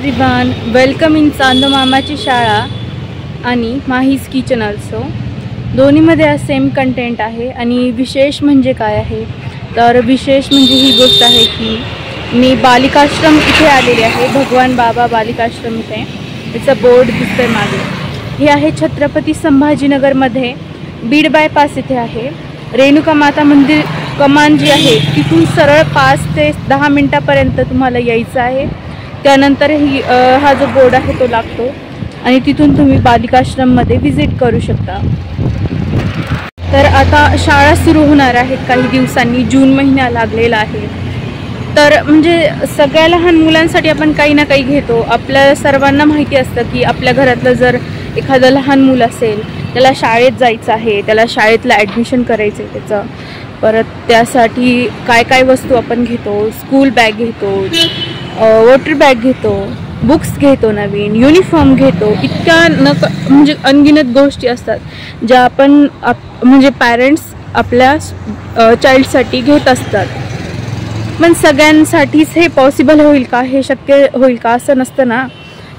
Everyone, welcome in Chando मामाची शाळा आणि माहीज किचन ऑल्सो. दोन्हीमध्ये सेम कंटेंट आहे. आणि विशेष म्हणजे काय आहे तर विशेष म्हणजे ही गोष्ट आहे की मी बालिकाश्रम इथे आलेले आहे. भगवान बाबा बालिकाश्रम इथे त्याचा बोर्ड दिसतोय मागे. हे आहे छत्रपती संभाजीनगरमध्ये बीड बायपास इथे आहे. रेणुका माता मंदिर कमान जी आहे तिथून सरळ 5 ते 10 मिनिटापर्यंत तुम्हाला यायचं आहे. त्यानंतर हा जो बोर्ड आहे तो लागतो आणि तिथून तुम्ही बालिकाश्रममध्ये व्हिजिट करू शकता. तर आता शाळा सुरू होणार आहेत काही दिवसांनी. जून महिना लागलेला आहे. तर म्हणजे सगळ्या लहान मुलांसाठी आपण काही ना काही घेतो. आपल्या सर्वांना माहिती असतं की आपल्या घरातलं जर एखादं लहान मुलं असेल, त्याला शाळेत जायचं आहे, त्याला शाळेतलं ॲडमिशन करायचं आहे त्याचं, परत त्यासाठी काय काय वस्तू आपण घेतो. स्कूल बॅग घेतो, वॉटर बॅग घेतो, बुक्स घेतो, नवीन युनिफॉर्म घेतो. इतक्या म्हणजे अनगिनत गोष्टी असतात ज्या आपण म्हणजे पॅरेंट्स आपल्या चाइल्डसाठी घेत असतात. पण सगळ्यांसाठीच हे पॉसिबल होईल का, हे शक्य होईल का असं नसतं ना.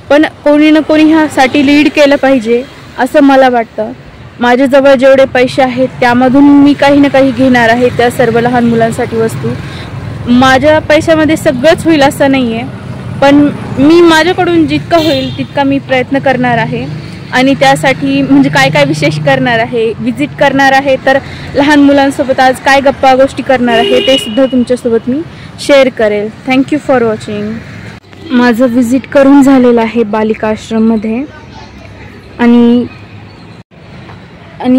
पण कोणी ना कोणी ह्यासाठी लीड केलं पाहिजे असं मला वाटतं. माझ्याजवळ जेवढे पैसे आहेत त्यामधून मी काही ना काही घेणार आहे त्या सर्व लहान मुलांसाठी वस्तू. माझ्या पैशामध्ये सगळंच होईल असं नाही आहे, पण मी माझ्याकडून जितकं होईल तितका मी प्रयत्न करणार आहे. आणि त्यासाठी म्हणजे काय काय विशेष करणार आहे, विजिट करणार आहे, तर लहान मुलांसोबत आज काय गप्पा गोष्टी करणार आहे ते सुद्धा तुमच्यासोबत मी शेअर करेल. Thank you for watching. माझं विजिट करून झालेलं आहे बालिकाश्रममध्ये. आणि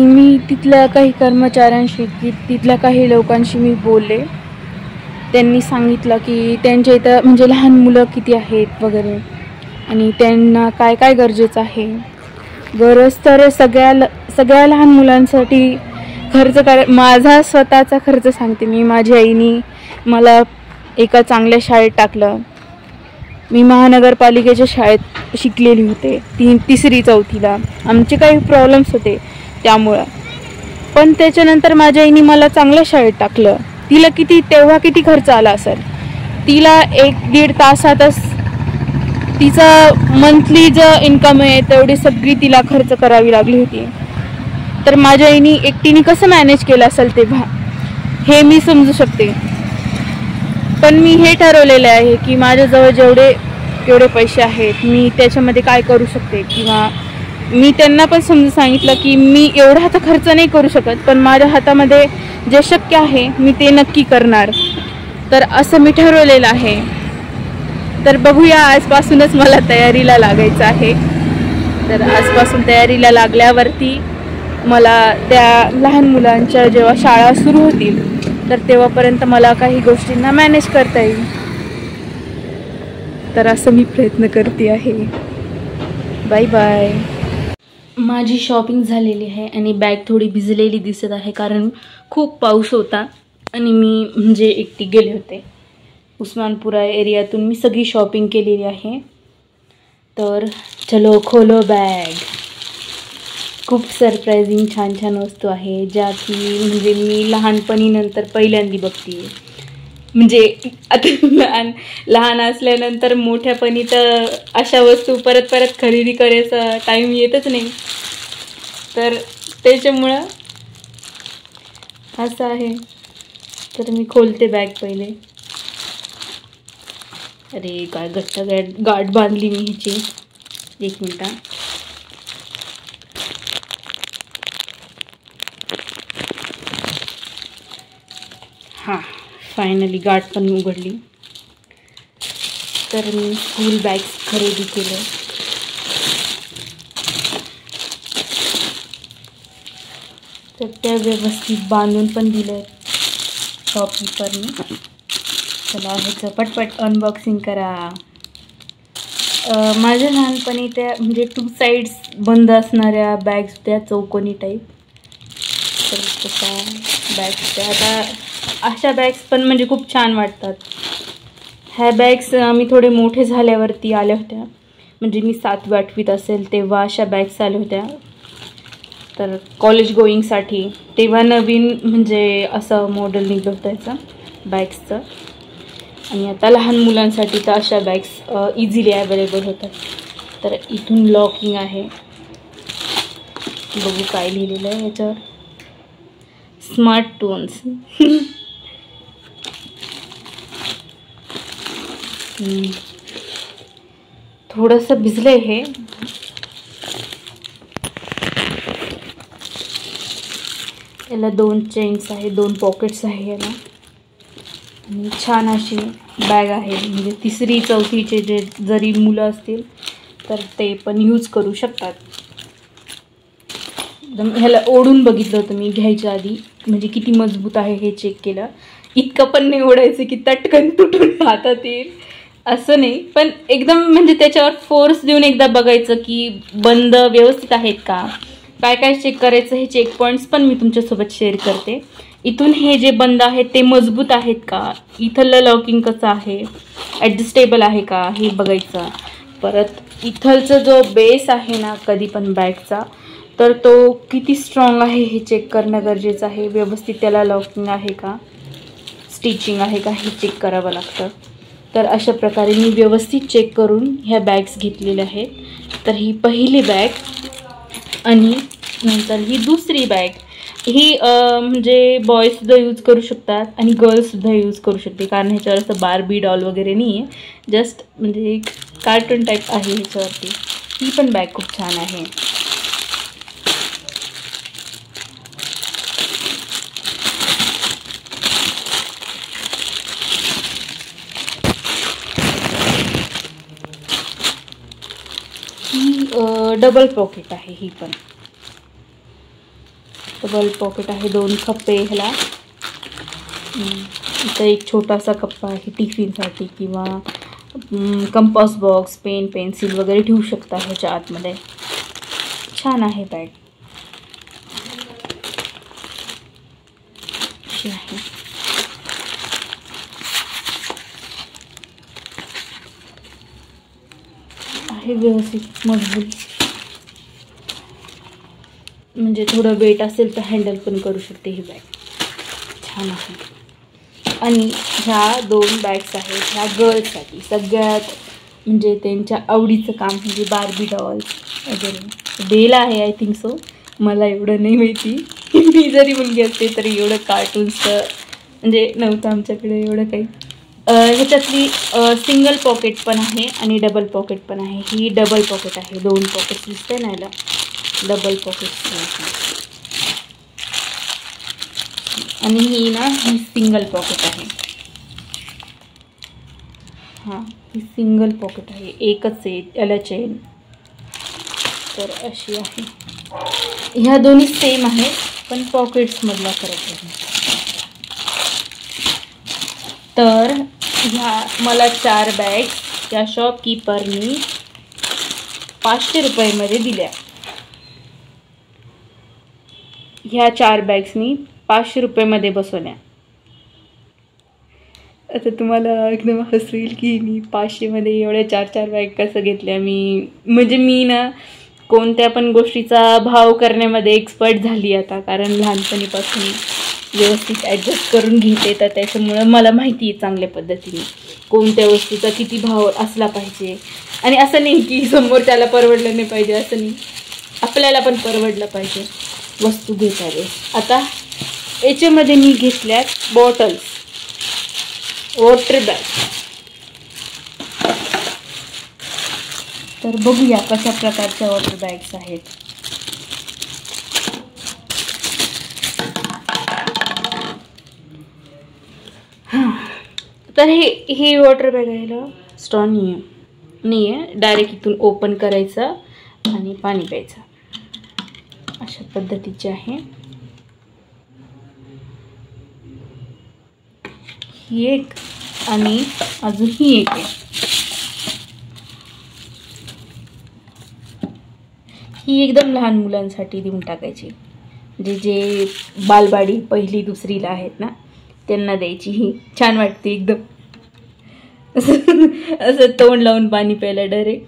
मी तिथल्या काही कर्मचाऱ्यांशी तिथल्या काही लोकांशी मी बोलले. त्यांनी सांगितलं की त्यांच्या इथं म्हणजे लहान मुलं किती आहेत वगैरे आणि त्यांना काय काय गरजेचं आहे. गरज तर सगळ्या लहान मुलांसाठी खर्च माझा स्वतःचा खर्च सांगते मी. माझ्या आईने मला एका चांगल्या शाळेत टाकलं. मी महानगरपालिकेच्या शाळेत शिकलेली होते 3री 4थीला. आमचे काही प्रॉब्लेम्स होते त्यामुळं, पण त्याच्यानंतर माझ्या आईने मला चांगल्या शाळेत टाकलं. तिला तेव्हा किती खर्च आला असेल. तिला 1-1.5 तासातच तिचा मंथली जो इन्कम आहे तेवढी सगळी तिला खर्च करावी लागली होती. तर माझ्या आईने एकटीने कसं मॅनेज केलं असेल तेव्हा हे मी समजू शकते. पण मी हे ठरवलेलं आहे की माझ्याजवळ जेवढे पैसे आहेत मी त्याच्यामध्ये काय करू शकते. किंवा मी त्यांना पण समजून सांगितलं की मी एवढा आता खर्च नाही करू शकत, पण माझ्या हातामध्ये जे शक्य आहे मी ते नक्की करणार. तर असं मी ठरवलेलं आहे. तर बघूया, आजपासूनच मला तयारीला लागायचं आहे. तर आजपासून तयारीला लागल्यावरती मला त्या लहान मुलांच्या जेव्हा शाळा सुरू होतील तर तेव्हापर्यंत मला काही गोष्टींना मॅनेज करता येईल. तर असं मी प्रयत्न करते आहे. Bye bye. माझी शॉपिंग झालेली आहे आणि बॅग थोडी भिजलेली दिसत आहे कारण खूप पाऊस होता आणि मी म्हणजे एकटी गेले होते. उस्मानपुरा एरियातून मी सगळी शॉपिंग केलेली आहे. तर चलो खोलो बॅग. खूप सरप्रायझिंग छान छान वस्तू आहे ज्या की म्हणजे मी लहानपणी नंतर पहिल्यांदा बघते. म्हणजे आता लहान असल्यानंतर मोठ्यापणी तर अशा वस्तू परत खरेदी करायचा टाईम येतच नाही. तर त्याच्यामुळं असं आहे. तर मी खोलते बॅग पहिले. अरे काय घट्ट गाठ बांधली मी ह्याची. 1 मिनिट. हां, फायनली गाठ पण उघडली. तर मी स्कूल बॅग्स खरेदी केलं. तर त्या व्यवस्थित बांधून पण दिल्या शॉपकीपरने. चला ह्याचं पटपट अनबॉक्सिंग करा. माझ्या लहानपणी त्या म्हणजे 2 साईड्स बंद असणाऱ्या बॅग्स होत्या, चौकोनी टाईप. तर तशा बॅग्स होत्या. आता अशा बॅग्स पण म्हणजे खूप छान वाटतात. ह्या बॅग्स मी थोडे मोठे झाल्यावरती आल्या होत्या. म्हणजे मी 7वी-8वीत असेल तेव्हा अशा बॅग्स आल्या होत्या. तर कॉलेज आणि आता लहान मुलांसाठी तर अशा बॅग्स इझिली अवेलेबल होतात. तर इथून लॉकिंग आहे, बघू काय लिहिलेलं आहे याच्यावर, स्मार्ट टोन्स. थोडंसं भिजलंय हे. याला 2 चेन्स आहे, 2 पॉकेट्स आहे याला. आणि छान अशी बॅग आहे, म्हणजे 3री 4थीचे जे जरी मुलं असतील तर ते पण यूज करू शकतात. एकदम ह्याला ओढून बघितलं होतं मी घ्यायच्या आधी, म्हणजे किती मजबूत आहे हे चेक केलं. इतकं पण नाही ओढायचं की तटकन तुटून हातात येईल, असं नाही, पण एकदम म्हणजे त्याच्यावर फोर्स देऊन एकदा बघायचं की बंद व्यवस्थित आहेत का, काय काय चेक करायचं हे चेक पॉईंट्स पण मी तुमच्यासोबत शेअर करते. इथून हे जे बंद आहेत ते मजबूत आहेत का, इथलं लॉकिंग कसं आहे, ॲडजस्टेबल आहे का हे बघायचं. परत इथलचा जो बेस आहे ना कधी पण बॅगचा, तर तो किती स्ट्रॉंग आहे हे चेक करणं गरजेचं आहे. व्यवस्थित त्याला लॉकिंग आहे का, स्टिचिंग आहे का हे चेक करावं लागतं. तर अशा प्रकारे मी व्यवस्थित चेक करून ह्या बॅग्स घेतलेल्या आहेत. तर ही पहिली बॅग आणि नंतर ही दुसरी बॅग. ही म्हणजे बॉयजसुद्धा यूज करू शकतात आणि गर्ल्ससुद्धा यूज करू शकते, कारण ह्याच्यावर असं बार्बी डॉल वगैरे नाही आहे, जस्ट म्हणजे एक कार्टून टाईप आहे ह्याच्यावरती. ही पण बॅग खूप छान आहे. ही डबल पॉकेट आहे, ही पण डबल पॉकेट आहे. 2 खप्पे ह्याला. इथं एक छोटासा कप्पा आहे टिफिनसाठी, किंवा कंपास बॉक्स, पेन, पेन्सिल वगैरे ठेवू शकता ह्याच्या आतमध्ये. छान आहे बॅग, अशी आहे. आहे व्यवस्थित मजबूत, म्हणजे थोडं वेट असेल तर हँडल पण करू शकते ही बॅग. छान आहे. आणि ह्या 2 बॅग्स आहेत ह्या गर्ल्ससाठी, सगळ्यात म्हणजे त्यांच्या आवडीचं काम म्हणजे बार्बी डॉल्स वगैरे. डेला आहे आय थिंक सो, मला एवढं नाही माहिती. मी जरी मुलगी असते तरी एवढं कार्टून्सचं म्हणजे नव्हतं आमच्याकडे एवढं काही. ह्याच्यातली सिंगल पॉकेट पण आहे आणि डबल पॉकेट पण आहे. ही डबल पॉकेट आहे, 2 पॉकेट दिसते ना याला, डबल पॉकेट. आणि ही ना ही सिंगल पॉकेट आहे. हां, ही सिंगल पॉकेट आहे, एकच आहे याला चेन. तर अशी आहे. ह्या दोन्ही सेम आहेत, पण पॉकेट्समधला फरक आहे. तर ह्या मला 4 बॅग या शॉपकीपरनी 500 रुपयामध्ये दिल्या. ह्या 4 बॅग्स मी 500 रुपयामध्ये बसवल्या. आता तुम्हाला एकदम हसू येईल की मी 500मध्ये एवढ्या 4 बॅग कसं घेतल्या. म्हणजे मी ना कोणत्या पण गोष्टीचा भाव करण्यामध्ये एक्सपर्ट झाली आता, कारण लहानपणीपासून व्यवस्थित ॲडजस्ट करून घेते. तर त्याच्यामुळं मला माहिती आहे चांगल्या पद्धतीने कोणत्या वस्तूचा किती भाव असला पाहिजे. आणि असं नाही की समोरच्याला परवडलं नाही पाहिजे, असं नाही, आपल्याला पण परवडलं पाहिजे वस्तू घेता वेळेस. आता याच्यामध्ये मी घेतल्यात बॉटल्स, वॉटर बॅग. तर बघूया कशा प्रकारच्या वॉटर बॅग्स आहेत. हां, तर हे वॉटर बॅग आहे ना, स्ट्रॉ नाही आहे, डायरेक्ट इथून ओपन करायचं आणि पाणी प्यायचं, अशा पद्धतीचे आहे. ही एक आणि अजून ही एक आहे. ही एकदम लहान मुलांसाठी देऊन टाकायची, म्हणजे जे बालवाडी 1ली 2रीला आहेत ना त्यांना द्यायची. ही छान वाटते एकदम, असं तोंड लावून पाणी प्यायला डायरेक्ट.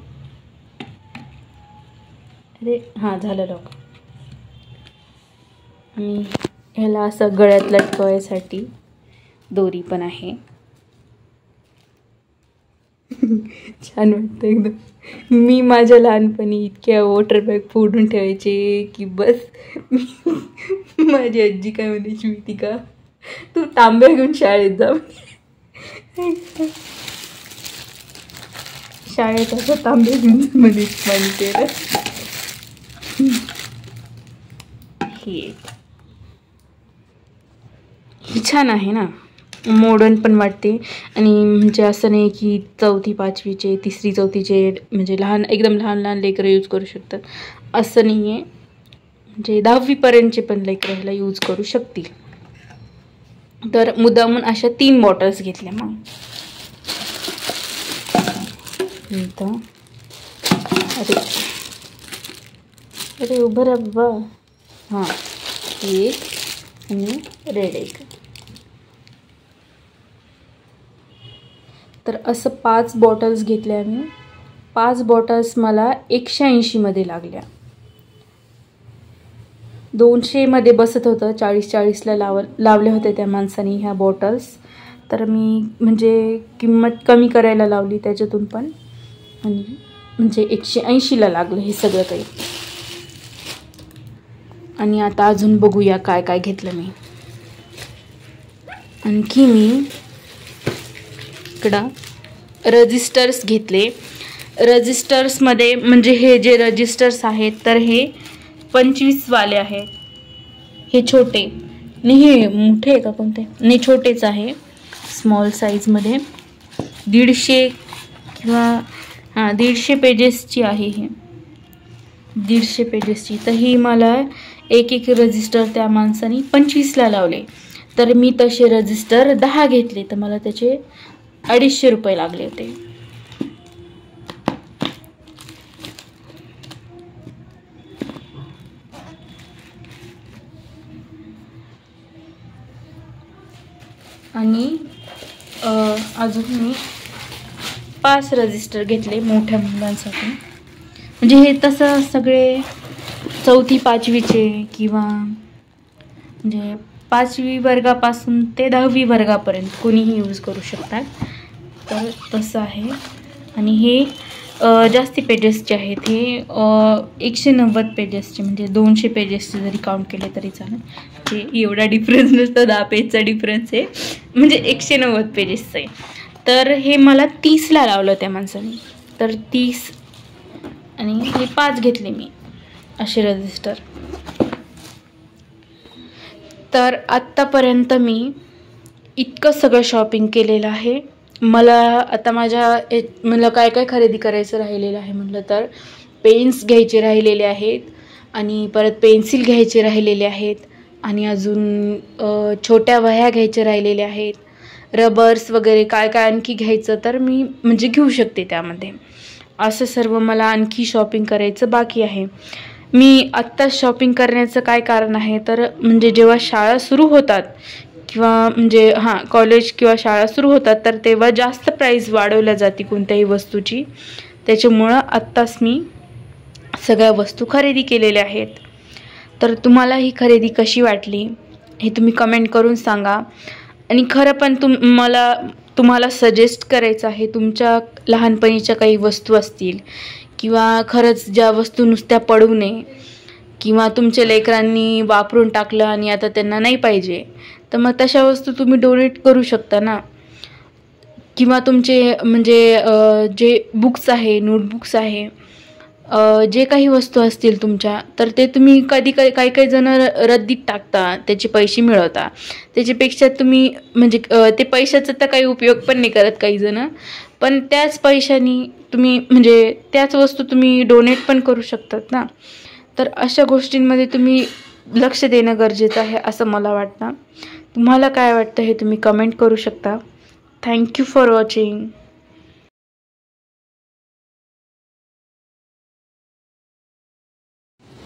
अरे हां, झालं लॉक. आणि ह्याला असं गळ्यात लटकवायसाठी दोरी पण आहे. छान वाटतं एकदम. मी माझ्या लहानपणी इतक्या वॉटर बॅग फोडून ठेवायचे की बस. माझी आजी काय म्हणायची माहिती का, तू तांब्या घेऊन शाळेत जा. शाळेत असं तांब्या घेऊन म्हणते. हे छान आहे ना, मॉडर्न पण वाटते. आणि म्हणजे असं नाही की 4थी 5वीचे 3री 4थीचे म्हणजे एकदम लहान लेकरं यूज करू शकतात असं नाही आहे. म्हणजे 10वीपर्यंतचे पण लेकरं ह्याला यूज करू शकतील. तर मुद्दामून अशा 3 बॉटल्स घेतल्या. मग अरे उभं रा बाबा. हां, एक आणि रेड एक. तर असं 5 बॉटल्स घेतल्या मी. 5 बॉटल्स मला 180मध्ये लागल्या. 200मध्ये बसत होतं. 40-40ला लावले होते त्या माणसाने ह्या बॉटल्स. तर मी म्हणजे किंमत कमी करायला लावली त्याच्यातून पण, आणि म्हणजे 180ला लागलं हे सगळं काही. आणि आता अजून बघूया काय काय घेतलं मी. आणखी मी इकडं रजिस्टर्स घेतले. रजिस्टर्समध्ये म्हणजे हे जे रजिस्टर्स आहेत तर हे 25वाले आहेत. हे छोटे नाही, हे मोठे आहे का कोणते नाही, छोटेच आहे, स्मॉल साईजमध्ये. 150 किंवा 150 पेजेसची आहे. हे 150 पेजेसची. तर ही मला एक रजिस्टर त्या माणसाने 25ला लावले. तर मी तसे रजिस्टर 10 घेतले. तर मला त्याचे 250 रुपये लागले होते. आणि अजून मी 5 रजिस्टर घेतले मोठ्या मुलांसाठी. म्हणजे हे तसं सगळे 4थी 5वीचे किंवा म्हणजे 5वी वर्गापासून ते 10वी वर्गापर्यंत कोणीही यूज करू शकतात. तर तसं आहे. आणि हे जास्ती पेजेसचे आहेत. हे 190 पेजेसचे, म्हणजे 200 पेजेसचे जरी काउंट केले तरी चालेल. ते एवढा डिफरन्स नसतो, 10 पेजचा डिफरन्स आहे, म्हणजे 190 पेजेसचं आहे. तर हे मला 30ला लावलं त्या माणसाने. तर 30 आणि हे 5 घेतले मी असे रजिस्टर. तर आत्तापर्यंत मी इतकं सगळं शॉपिंग केलेलं आहे. मला आता मला काय काय खरेदी करायचं राहिलेलं आहे म्हटलं तर पेन्स घ्यायचे राहिलेले आहेत, आणि परत पेन्सिल घ्यायचे राहिलेले आहेत, आणि अजून छोट्या वह्या घ्यायच्या राहिलेल्या आहेत, रबर्स वगैरे काय काय आणखी घ्यायचं तर मी म्हणजे घेऊ शकते त्यामध्ये. असं सर्व मला आणखी शॉपिंग करायचं बाकी आहे. मी आत्ता शॉपिंग करण्याचं काय कारण आहे तर म्हणजे जेव्हा शाळा सुरू होतात किंवा म्हणजे कॉलेज किंवा शाळा सुरू होतात तर तेव्हा जास्त प्राईस वाढवल्या जाते कोणत्याही वस्तूची. त्याच्यामुळं आत्ताच मी सगळ्या वस्तू खरेदी केलेल्या आहेत. तर तुम्हाला ही खरेदी कशी वाटली हे तुम्ही कमेंट करून सांगा. आणि खरं पण तुम्हाला सजेस्ट करायचं आहे, तुमच्या लहानपणीच्या काही वस्तू असतील किंवा खरंच ज्या वस्तू नुसत्या पडू नये किंवा तुमच्या लेकरांनी वापरून टाकलं आणि आता त्यांना नाही पाहिजे, तर मग तशा वस्तू तुम्ही डोनेट करू शकता ना. किंवा तुमचे म्हणजे जे बुक्स आहे, नोटबुक्स आहे, जे काही वस्तू असतील तुमच्या, तर ते तुम्ही काही जण रद्दीत टाकता, त्याचे पैसे मिळवता. त्याच्यापेक्षा तुम्ही म्हणजे ते पैशाचा तर काही उपयोग पण नाही करत काही जण, पण त्याच पैशानी तुम्ही म्हणजे त्याच वस्तू तुम्ही डोनेट पण करू शकतात ना. तर अशा गोष्टींमध्ये तुम्ही लक्ष देणं गरजेचं आहे असं मला वाटतं. तुम्हाला काय वाटतं हे तुम्ही कमेंट करू शकता. Thank you for watching.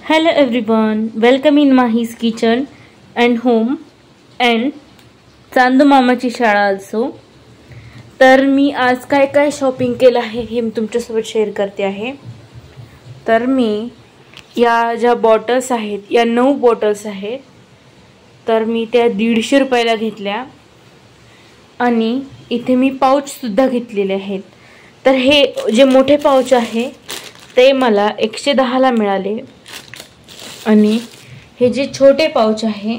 Hello everyone, welcome in Mahi's kitchen and home and Chandu मामाची शाळा also. तर मी आज काय काय शॉपिंग केलं आहे हे मी तुमच्यासोबत शेअर करते आहे. तर मी या ज्या बॉटल्स आहेत, या 9 बॉटल्स आहेत, तर मी त्या 150 रुपयाला घेतल्या. आणि इथे मी पाऊचसुद्धा घेतलेले आहेत. तर हे जे मोठे पाऊच आहे ते मला 110ला मिळाले आणि हे जे छोटे पाऊच आहे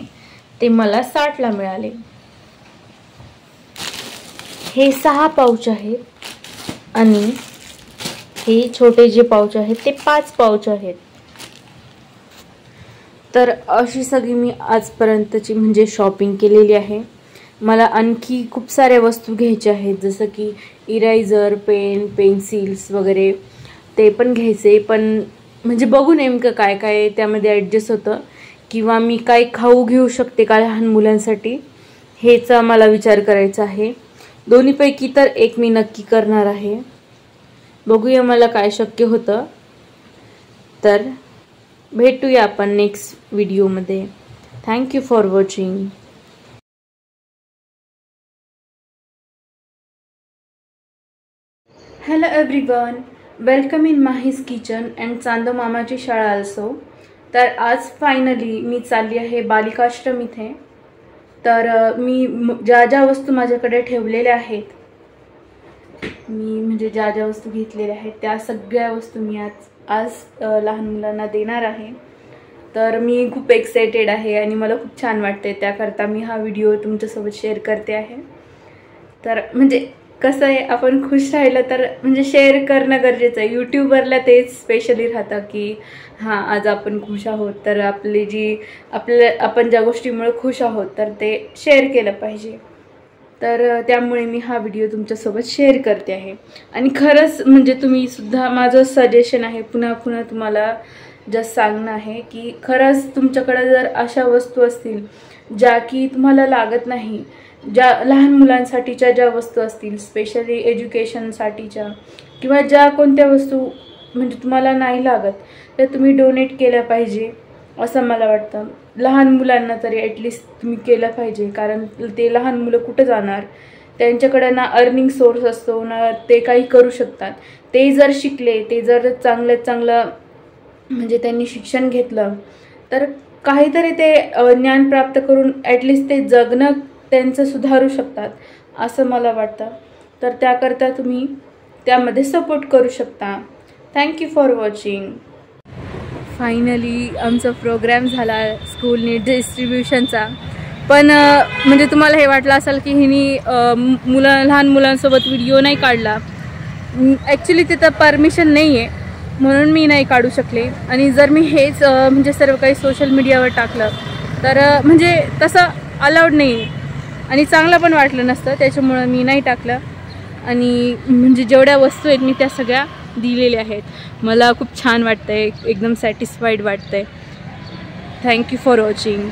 ते मला 60ला मिळाले. हे 6 पाऊच आहेत आणि हे छोटे जे पाऊच आहेत ते 5 पाऊच आहेत. तर अशी सगळी मी आजपर्यंतची म्हणजे शॉपिंग केलेली आहे. मला आणखी खूप साऱ्या वस्तू घ्यायच्या आहेत, जसं की इरेजर, पेन, पेन्सिल्स वगैरे ते पण घ्यायचे. पण म्हणजे बघू नेमकं काय काय त्यामध्ये ॲडजस्ट होतं, किंवा मी काय खाऊ घेऊ शकते का लहान मुलांसाठी, हेचा मला विचार करायचा आहे. दोन्हीपैकी तर एक मी नक्की करणार आहे. बघूया मला काय शक्य होतं. तर भेटूया आपण नेक्स्ट व्हिडिओमध्ये. Thank you for watching. Hello everyone, welcome in Mahi's kitchen and चांदो मामाची शाळा आल्सो. तर आज फायनली मी चालली आहे बालिकाश्रम इथे. तर मी ज्या ज्या वस्तू माझ्याकडे ठेवलेल्या आहेत, मी म्हणजे ज्या ज्या वस्तू घेतलेल्या आहेत त्या सगळ्या वस्तू मी आज लहान मुलांना देणार आहे. तर मी खूप एक्सायटेड आहे आणि मला खूप छान वाटते, त्याकरता मी हा व्हिडिओ तुमच्यासोबत शेअर करते आहे. तर म्हणजे कसं आहे, आपण खुश राहिलं तर म्हणजे शेअर करणं गरजेचं आहे. यूट्यूबरला तेच स्पेशली राहतं की हां आज आपण खुश आहोत, तर आपण ज्या गोष्टीमुळे खुश आहोत तर ते शेअर केलं पाहिजे. तर त्यामुळे मी हा व्हिडिओ तुमच्यासोबत शेअर करते आहे. आणि खरंच म्हणजे तुम्ही सुद्धा, माझं सजेशन आहे, पुन्हा पुन्हा तुम्हाला जस्ट सांगणं आहे की खरंच तुमच्याकडे जर अशा वस्तू असतील ज्या की तुम्हाला लागत नाही, ज्या लहान मुलांसाठीच्या ज्या वस्तू असतील, स्पेशली एज्युकेशनसाठीच्या, किंवा ज्या कोणत्या वस्तू म्हणजे तुम्हाला नाही लागत, तर तुम्ही डोनेट केल्या पाहिजे असं मला वाटतं. लहान मुलांना तरी ॲटलिस्ट तुम्ही केलं पाहिजे, कारण ते लहान मुलं कुठं जाणार, त्यांच्याकडे ना अर्निंग सोर्स असतो ना ते काही करू शकतात. ते जर शिकले, ते जर चांगलं म्हणजे त्यांनी शिक्षण घेतलं तर काहीतरी ते ज्ञान प्राप्त करून ॲटलिस्ट ते जगणं त्यांचं सुधारू शकतात असं मला वाटतं. तर त्याकरता तुम्ही त्यामध्ये सपोर्ट करू शकता. Thank you for watching. फायनली आमचा प्रोग्राम झाला स्कूलने डिस्ट्रीब्युशनचा. पण म्हणजे तुम्हाला हे वाटलं असेल की हिनी लहान मुलांसोबत व्हिडिओ नाही काढला. ॲक्च्युली तिथं परमिशन नाही आहे म्हणून मी नाही काढू शकले. आणि जर मी हेच म्हणजे सर्व काही सोशल मीडियावर टाकलं तर म्हणजे तसं अलाउड नाही आणि चांगलं पण वाटलं नसतं, त्याच्यामुळं मी नाही टाकलं. आणि म्हणजे जेवढ्या वस्तू आहेत मी त्या सगळ्या दिलेल्या आहेत. मला खूप छान वाटतंय, एकदम सॅटिस्फाईड वाटतंय. Thank you for watching.